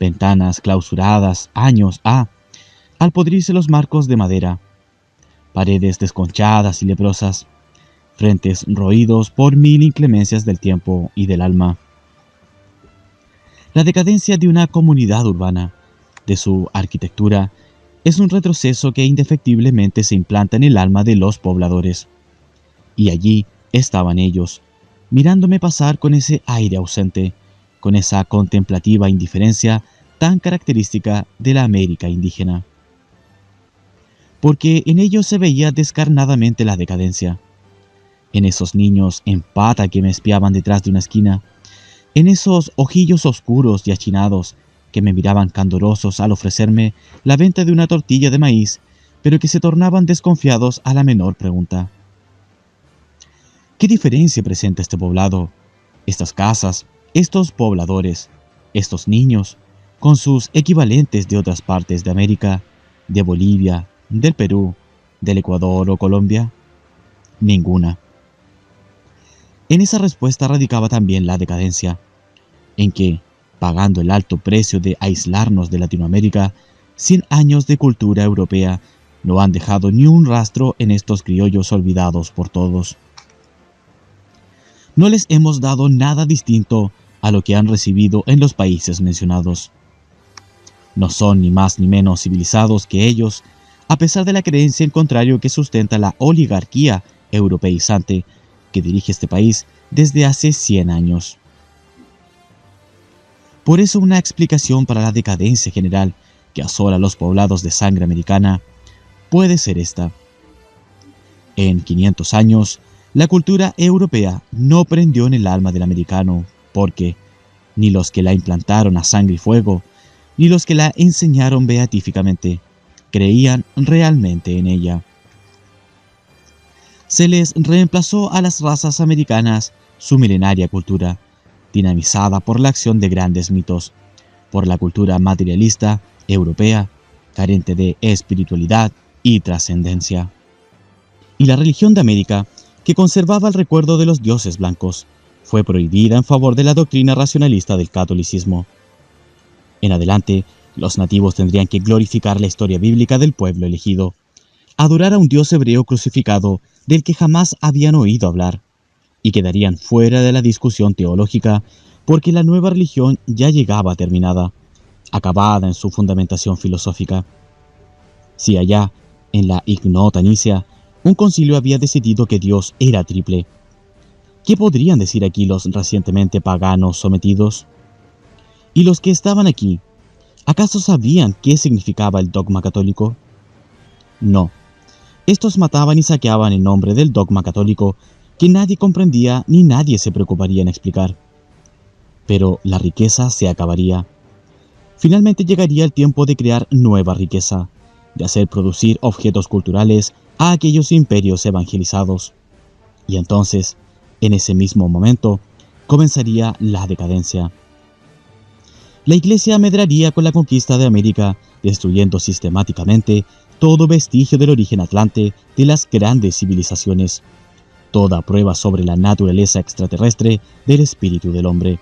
Ventanas clausuradas años al podrirse los marcos de madera, paredes desconchadas y leprosas, frentes roídos por mil inclemencias del tiempo y del alma. La decadencia de una comunidad urbana, de su arquitectura, es un retroceso que indefectiblemente se implanta en el alma de los pobladores. Y allí estaban ellos, mirándome pasar con ese aire ausente, con esa contemplativa indiferencia tan característica de la América indígena. Porque en ellos se veía descarnadamente la decadencia. En esos niños en pata que me espiaban detrás de una esquina, en esos ojillos oscuros y achinados que me miraban candorosos al ofrecerme la venta de una tortilla de maíz, pero que se tornaban desconfiados a la menor pregunta. ¿Qué diferencia presenta este poblado, estas casas, estos pobladores, estos niños, con sus equivalentes de otras partes de América, de Bolivia, del Perú, del Ecuador o Colombia? Ninguna. En esa respuesta radicaba también la decadencia, en que, pagando el alto precio de aislarnos de Latinoamérica, 100 años de cultura europea no han dejado ni un rastro en estos criollos olvidados por todos. No les hemos dado nada distinto a lo que han recibido en los países mencionados. No son ni más ni menos civilizados que ellos, a pesar de la creencia en contrario que sustenta la oligarquía europeizante que dirige este país desde hace 100 años. Por eso una explicación para la decadencia general que asola a los poblados de sangre americana puede ser esta. En 500 años, la cultura europea no prendió en el alma del americano porque ni los que la implantaron a sangre y fuego, ni los que la enseñaron beatíficamente, creían realmente en ella. Se les reemplazó a las razas americanas su milenaria cultura, dinamizada por la acción de grandes mitos, por la cultura materialista europea, carente de espiritualidad y trascendencia. Y la religión de América, que conservaba el recuerdo de los dioses blancos, fue prohibida en favor de la doctrina racionalista del catolicismo. En adelante, los nativos tendrían que glorificar la historia bíblica del pueblo elegido, adorar a un dios hebreo crucificado del que jamás habían oído hablar, y quedarían fuera de la discusión teológica porque la nueva religión ya llegaba terminada, acabada en su fundamentación filosófica. Si allá, en la ignota Nicea, un concilio había decidido que Dios era triple, ¿qué podrían decir aquí los recientemente paganos sometidos? ¿Y los que estaban aquí, acaso sabían qué significaba el dogma católico? No. Estos mataban y saqueaban en nombre del dogma católico que nadie comprendía ni nadie se preocuparía en explicar. Pero la riqueza se acabaría. Finalmente llegaría el tiempo de crear nueva riqueza, de hacer producir objetos culturales a aquellos imperios evangelizados. Y entonces, en ese mismo momento, comenzaría la decadencia. La Iglesia medraría con la conquista de América, destruyendo sistemáticamente todo vestigio del origen atlante de las grandes civilizaciones, toda prueba sobre la naturaleza extraterrestre del espíritu del hombre.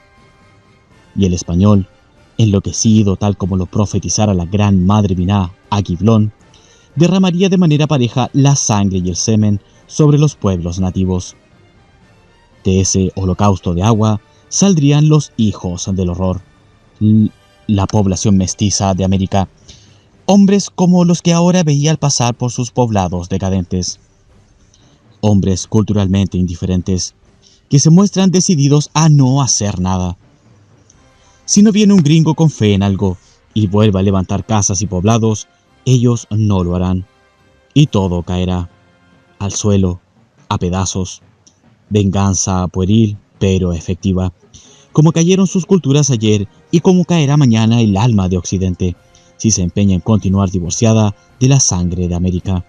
Y el español, enloquecido tal como lo profetizara la gran madre Biná a Giblón, derramaría de manera pareja la sangre y el semen sobre los pueblos nativos. De ese holocausto de agua saldrían los hijos del horror, la población mestiza de América, hombres como los que ahora veía al pasar por sus poblados decadentes. Hombres culturalmente indiferentes, que se muestran decididos a no hacer nada. Si no viene un gringo con fe en algo y vuelve a levantar casas y poblados, ellos no lo harán. Y todo caerá al suelo, a pedazos. Venganza pueril, pero efectiva. Como cayeron sus culturas ayer y como caerá mañana el alma de Occidente, si se empeña en continuar divorciada de la sangre de América.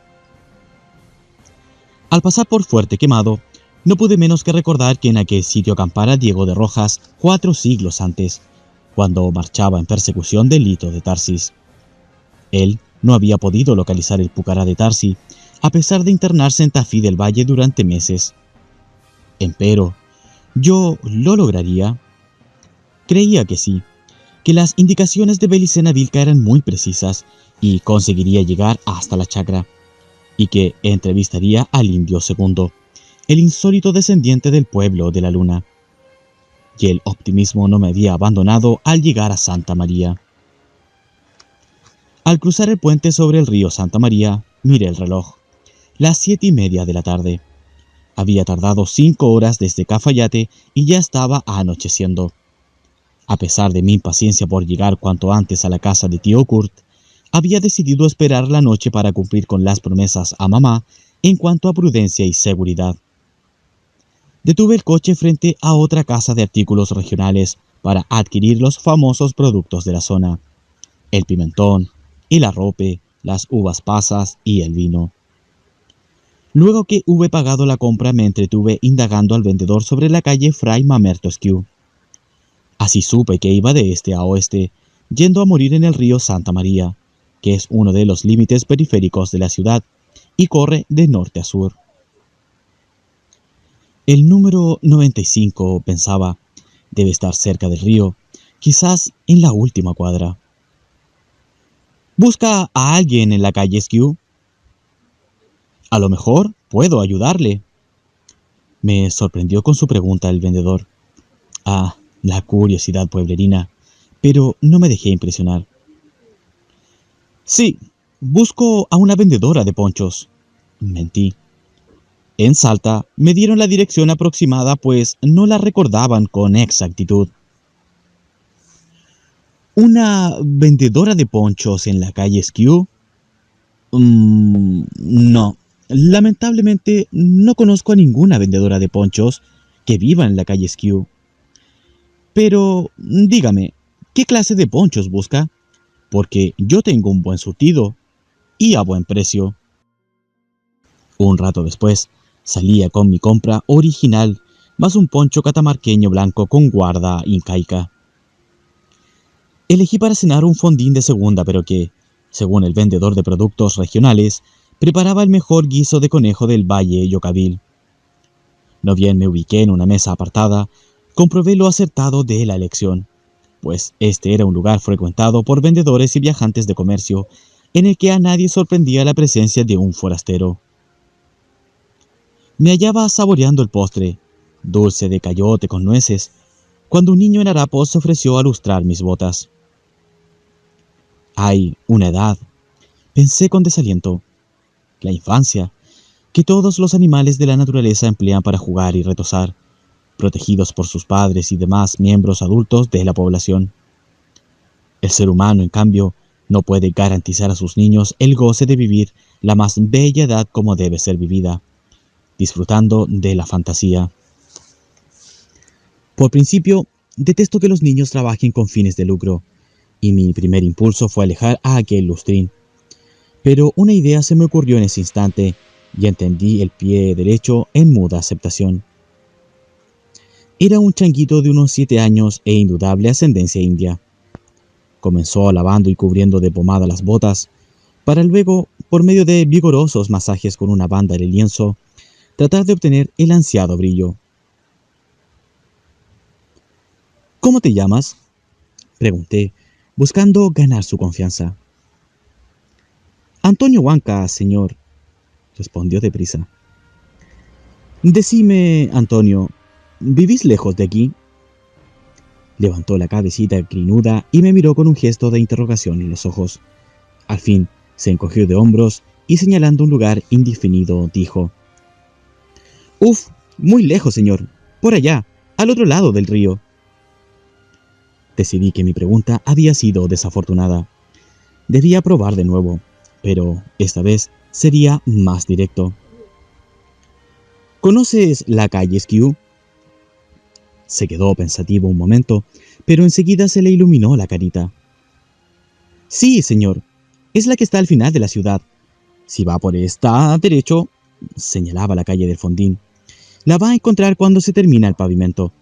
Al pasar por Fuerte Quemado, no pude menos que recordar que en aquel sitio acampara Diego de Rojas 4 siglos antes, cuando marchaba en persecución del Lito de Tarsis. Él no había podido localizar el Pucará de Tarsi, a pesar de internarse en Tafí del Valle durante meses. Empero, ¿yo lo lograría? Creía que sí, que las indicaciones de Belicena Vilca eran muy precisas y conseguiría llegar hasta la chacra, y que entrevistaría al Indio Segundo, el insólito descendiente del pueblo de la luna. Y el optimismo no me había abandonado al llegar a Santa María. Al cruzar el puente sobre el río Santa María, miré el reloj. Las 7:30 de la tarde. Había tardado 5 horas desde Cafayate y ya estaba anocheciendo. A pesar de mi impaciencia por llegar cuanto antes a la casa de tío Kurt, había decidido esperar la noche para cumplir con las promesas a mamá en cuanto a prudencia y seguridad. Detuve el coche frente a otra casa de artículos regionales para adquirir los famosos productos de la zona: el pimentón, el arrope, las uvas pasas y el vino. Luego que hube pagado la compra, me entretuve indagando al vendedor sobre la calle Fray Mamerto Esquiú. Así supe que iba de este a oeste, yendo a morir en el río Santa María, que es uno de los límites periféricos de la ciudad y corre de norte a sur. El número 95, pensaba, debe estar cerca del río, quizás en la última cuadra. ¿Busca a alguien en la calle Esquiú? A lo mejor puedo ayudarle. Me sorprendió con su pregunta el vendedor. Ah, la curiosidad pueblerina, pero no me dejé impresionar. Sí, busco a una vendedora de ponchos. Mentí. En Salta me dieron la dirección aproximada, pues no la recordaban con exactitud. ¿Una vendedora de ponchos en la calle Esquiú? No. Lamentablemente no conozco a ninguna vendedora de ponchos que viva en la calle Esquiú. Pero dígame, ¿qué clase de ponchos busca? Porque yo tengo un buen surtido y a buen precio. Un rato después, salía con mi compra original, más un poncho catamarqueño blanco con guarda incaica. Elegí para cenar un fondín de segunda, pero que, según el vendedor de productos regionales, preparaba el mejor guiso de conejo del Valle Yocabil. No bien me ubiqué en una mesa apartada, comprobé lo acertado de la elección, pues este era un lugar frecuentado por vendedores y viajantes de comercio, en el que a nadie sorprendía la presencia de un forastero. Me hallaba saboreando el postre, dulce de cayote con nueces, cuando un niño en harapos se ofreció a lustrar mis botas. Hay una edad, pensé con desaliento, la infancia, que todos los animales de la naturaleza emplean para jugar y retozar, protegidos por sus padres y demás miembros adultos de la población. El ser humano, en cambio, no puede garantizar a sus niños el goce de vivir la más bella edad como debe ser vivida, disfrutando de la fantasía. Por principio, detesto que los niños trabajen con fines de lucro, y mi primer impulso fue alejar a aquel lustrín. Pero una idea se me ocurrió en ese instante, y entendí el pie derecho en muda aceptación. Era un changuito de unos 7 años e indudable ascendencia india. Comenzó lavando y cubriendo de pomada las botas, para luego, por medio de vigorosos masajes con una banda de lienzo, tratar de obtener el ansiado brillo. ¿Cómo te llamas?, pregunté, buscando ganar su confianza. Antonio Huanca, señor, respondió deprisa. Decime, Antonio, ¿vivís lejos de aquí? Levantó la cabecita grinuda y me miró con un gesto de interrogación en los ojos. Al fin, se encogió de hombros y señalando un lugar indefinido, dijo: Uf, muy lejos, señor. Por allá, al otro lado del río. Decidí que mi pregunta había sido desafortunada. Debía probar de nuevo, pero esta vez sería más directo. ¿Conoces la calle Skew? Se quedó pensativo un momento, pero enseguida se le iluminó la carita. Sí, señor. Es la que está al final de la ciudad. Si va por esta derecho, señalaba la calle del Fondín, la va a encontrar cuando se termina el pavimento.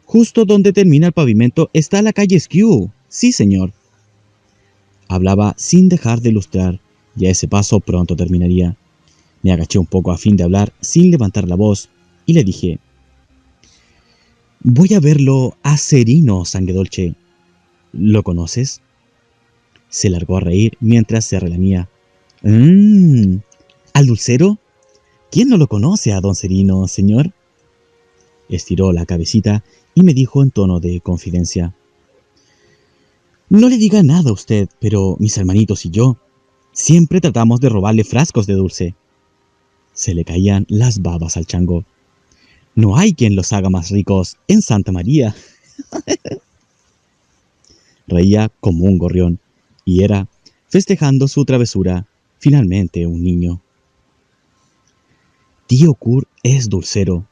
Justo donde termina el pavimento está la calle Skew. Sí, señor. Hablaba sin dejar de lustrar, y a ese paso pronto terminaría. Me agaché un poco a fin de hablar sin levantar la voz, y le dije: Voy a verlo a Serino Sangredolce. ¿Lo conoces? Se largó a reír mientras se relamía. ¿Al dulcero? ¿Quién no lo conoce a don Serino, señor? Estiró la cabecita y me dijo en tono de confidencia: No le diga nada a usted, pero mis hermanitos y yo siempre tratamos de robarle frascos de dulce. Se le caían las babas al chango. No hay quien los haga más ricos en Santa María. Reía como un gorrión, y era, festejando su travesura, finalmente un niño. Tío Kurt es dulcero,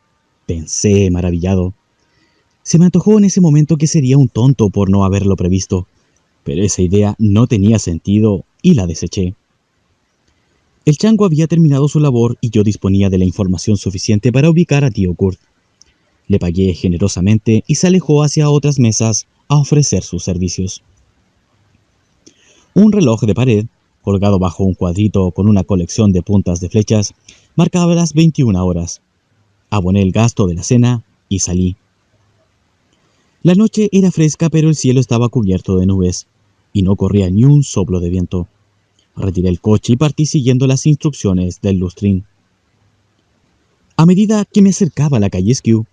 pensé maravillado. Se me antojó en ese momento que sería un tonto por no haberlo previsto, pero esa idea no tenía sentido y la deseché. El chango había terminado su labor y yo disponía de la información suficiente para ubicar a tío Kurt. Le pagué generosamente y se alejó hacia otras mesas a ofrecer sus servicios. Un reloj de pared, colgado bajo un cuadrito con una colección de puntas de flechas, marcaba las 21 horas. Aboné el gasto de la cena y salí. La noche era fresca, pero el cielo estaba cubierto de nubes, y no corría ni un soplo de viento. Retiré el coche y partí siguiendo las instrucciones del lustrín. A medida que me acercaba a la calle Skew,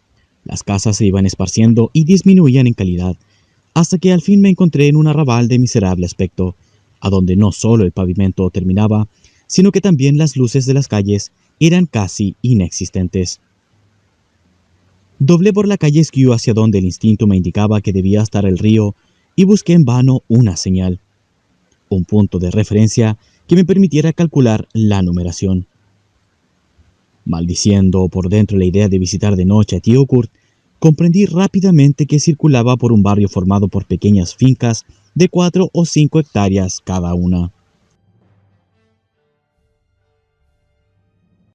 las casas se iban esparciendo y disminuían en calidad, hasta que al fin me encontré en un arrabal de miserable aspecto, a donde no solo el pavimento terminaba, sino que también las luces de las calles eran casi inexistentes. Doblé por la calle Skew hacia donde el instinto me indicaba que debía estar el río y busqué en vano una señal, un punto de referencia que me permitiera calcular la numeración. Maldiciendo por dentro la idea de visitar de noche a tío Kurt, comprendí rápidamente que circulaba por un barrio formado por pequeñas fincas de 4 o 5 hectáreas cada una.